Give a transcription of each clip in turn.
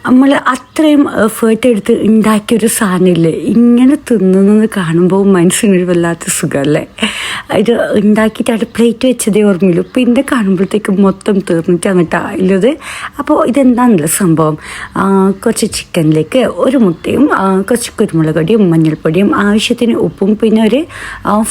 നമ്മൾ അത്രയും എഫേർട്ട് എടുത്ത് ഉണ്ടാക്കിയൊരു സാധനമില്ലേ, ഇങ്ങനെ തിന്നുന്നത് കാണുമ്പോൾ മനസ്സിനൊരു വല്ലാത്ത സുഖമല്ലേ. ഇത് ഉണ്ടാക്കിയിട്ട് അവിടെ പ്ലേറ്റ് വെച്ചതേ ഓർമ്മയില്ല. ഇപ്പം ഇതിൻ്റെ കാണുമ്പോഴത്തേക്കും മൊത്തം തീർന്നിട്ടാണ് കേട്ടോ ഉള്ളത്. അപ്പോൾ ഇതെന്താണല്ലോ സംഭവം, കുറച്ച് ചിക്കനിലേക്ക് ഒരു മുട്ടയും കുറച്ച് കുരുമുളക് പൊടിയും മഞ്ഞൾപ്പൊടിയും ആവശ്യത്തിന് ഉപ്പും പിന്നെ ഒരു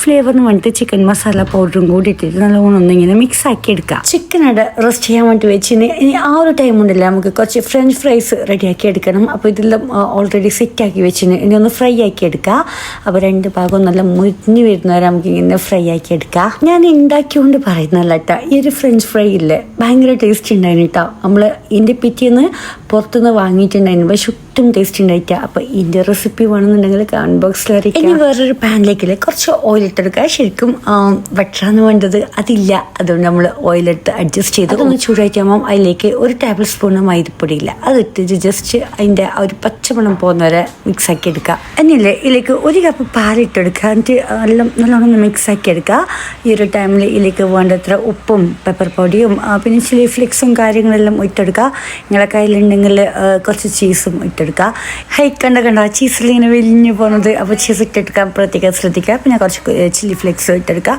ഫ്ലേവറിന് വേണ്ടിയിട്ട് ചിക്കൻ മസാല പൗഡറും കൂടി ഇട്ടിട്ട് നല്ലോണം ഒന്നിങ്ങനെ മിക്സ് ആക്കി എടുക്കുക. ചിക്കൻ അവിടെ റെസ്റ്റ് ചെയ്യാൻ വേണ്ടി വെച്ചിന് ഇനി ആ ഒരു ടൈം ഉണ്ടല്ലോ നമുക്ക് കുറച്ച് ഫ്രഞ്ച് ഫ്രൈസ് റെഡിയാക്കി എടുക്കണം. അപ്പോൾ ഇതെല്ലാം ഓൾറെഡി സെറ്റാക്കി വെച്ചിന് ഇനി ഒന്ന് ഫ്രൈ ആക്കി എടുക്കുക. അപ്പോൾ രണ്ട് ഭാഗവും നല്ല മുരിഞ്ഞ് വരുന്നവരെ നമുക്ക് ഇങ്ങനെ ഫ്രൈ ആക്കി എടുക്കാം. ഞാൻ ഉണ്ടാക്കിക്കൊണ്ട് പറയുന്നല്ല കേട്ടോ, ഈ ഒരു ഫ്രഞ്ച് ഫ്രൈ ഇല്ലേ ഭയങ്കര ടേസ്റ്റ് ഉണ്ടായിരുന്നു കേട്ടോ. നമ്മൾ ഇതിൻ്റെ പിറ്റേന്ന് പുറത്തുനിന്ന് വാങ്ങിയിട്ടുണ്ടായിരുന്നു, പക്ഷെ ഒട്ടും ടേസ്റ്റ് ഉണ്ടായിട്ട. അപ്പോൾ ഇതിൻ്റെ റെസിപ്പി വേണമെന്നുണ്ടെങ്കിൽ കമന്റ് ബോക്സിൽ അറിയിക്കാം. ഇനി വേറൊരു പാനിലേക്കില്ലേ കുറച്ച് ഓയിൽ ഇട്ടെടുക്കുക. ശരിക്കും വെട്ടാന്ന് വേണ്ടത് അതില്ല, അതുകൊണ്ട് നമ്മൾ ഓയിലെടുത്ത് അഡ്ജസ്റ്റ് ചെയ്ത് ഒന്ന് ചൂടായിട്ടാകുമ്പോൾ അതിലേക്ക് ഒരു ടേബിൾ സ്പൂൺ മൈദപ്പൊടിയില്ല അത് ഇട്ടിട്ട് ജസ്റ്റ് അതിൻ്റെ ആ ഒരു പച്ചമണം പോകുന്നവരെ മിക്സ് ആക്കി എടുക്കുക. എന്നില്ലേ ഇതിലേക്ക് ഒരു കപ്പ് പാലിട്ടെടുക്കുക. എന്നിട്ട് നല്ലോണം മിക്സ് ആക്കി എടുക്കുക. ഈ ഒരു ടൈമിൽ ഇതിലേക്ക് വേണ്ടത്ര ഉപ്പും പെപ്പർ പൊടിയും പിന്നെ ചില്ലി ഫ്ലേക്സും കാര്യങ്ങളെല്ലാം ഇട്ടെടുക്കുക. നിങ്ങളെ കയ്യിലുണ്ടെങ്കിൽ കുറച്ച് ചീസും ഇട്ടെടുക്കുക. കണ്ട ചീസിൽ ഇങ്ങനെ വലിഞ്ഞു പോകുന്നത്, അപ്പോൾ ചീസ് ഇട്ടെടുക്കാൻ പ്രത്യേകം ശ്രദ്ധിക്കുക. പിന്നെ കുറച്ച് ചില്ലി ഫ്ലേക്സ് ഇട്ടെടുക്കുക.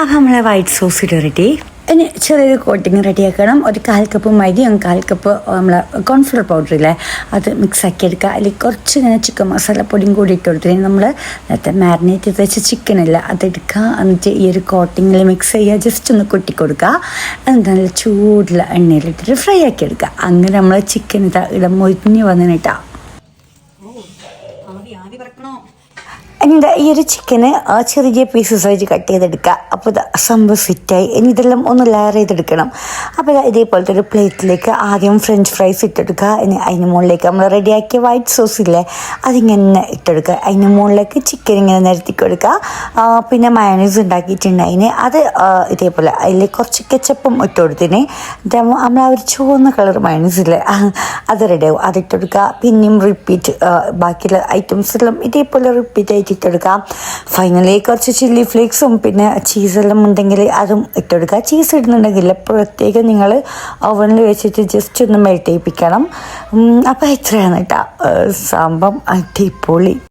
അപ്പോൾ നമ്മളെ വൈറ്റ് സോസ് ഇട്ട് റെഡി. ഇനി ചെറിയൊരു കോട്ടിങ് റെഡിയാക്കണം. ഒരു 1/4 കപ്പ് മൈദയും 1/4 കപ്പ് നമ്മളെ കോൺഫ്ലവർ പൗഡറില്ലേ അത് മിക്സ് ആക്കി എടുക്കുക. അതിൽ കുറച്ച് ഇങ്ങനെ ചിക്കൻ മസാല പൊടിയും കൂടി ഇട്ട് കൊടുത്തിട്ട് നമ്മൾ നേരത്തെ മാരിനേറ്റ് ചെയ്ത് വെച്ച ചിക്കനില്ല അതെടുക്കുക. എന്നിട്ട് ഈ ഒരു കോട്ടിങ്ങിൽ മിക്സ് ചെയ്യുക, ജസ്റ്റ് ഒന്ന് കൊട്ടി കൊടുക്കുക. എന്നിട്ട് നല്ല ചൂടുള്ള എണ്ണയിലിട്ടിട്ട് ഫ്രൈ ആക്കി എടുക്കുക. അങ്ങനെ നമ്മൾ ചിക്കൻ ഇടം മൊരിഞ്ഞ് വന്നിട്ടാ. എന്നിട്ട് ഈ ഒരു ചിക്കന് ചെറിയ പീസസ് ആയിട്ട് കട്ട് ചെയ്തെടുക്കുക. അപ്പോൾ ഇത് സംഭവം സെറ്റായി. ഇനി ഇതെല്ലാം ഒന്ന് ലെയർ ചെയ്തെടുക്കണം. അപ്പോൾ ഇതേപോലത്തെ ഒരു പ്ലേറ്റിലേക്ക് ആദ്യം ഫ്രഞ്ച് ഫ്രൈസ് ഇട്ടെടുക്കുക. ഇനി അതിന് മുകളിലേക്ക് നമ്മൾ റെഡിയാക്കിയ വൈറ്റ് സോസ് ഇല്ലേ അതിങ്ങനെ ഇട്ടെടുക്കുക. അതിന് മുകളിലേക്ക് ചിക്കൻ ഇങ്ങനെ നിരത്തി കൊടുക്കുക. പിന്നെ മയോണൈസ് ഉണ്ടാക്കിയിട്ടുണ്ടായിന് അത് ഇതേപോലെ അതിൽ കുറച്ച് കെച്ചപ്പും ഇട്ട് കൊടുത്തിന്. നമ്മൾ ആ ഒരു ചുവന്ന കളർ മയോണൈസ് ഇല്ലേ അത് റെഡിയാവും, അതിട്ടെടുക്കുക. പിന്നെയും റിപ്പീറ്റ് ബാക്കിയുള്ള ഐറ്റംസ് എല്ലാം ഇതേപോലെ റിപ്പീറ്റ് ആയിട്ട് ഇട്ടെടുക്കാം. ഫൈനലി കുറച്ച് ചില്ലി ഫ്ലേക്സും പിന്നെ ചീസെല്ലാം ഉണ്ടെങ്കിൽ അതും ഇട്ടെടുക്കുക. ചീസ് ഇടുന്നുണ്ടെങ്കിൽ പ്രത്യേകം നിങ്ങൾ ഓവനിൽ വെച്ചിട്ട് ജസ്റ്റ് ഒന്ന് മെൽറ്റ് ചെയ്യിപ്പിക്കണം. അപ്പോൾ ഇത്രയാണ് കേട്ടോ സംഭവം അടിപൊളി.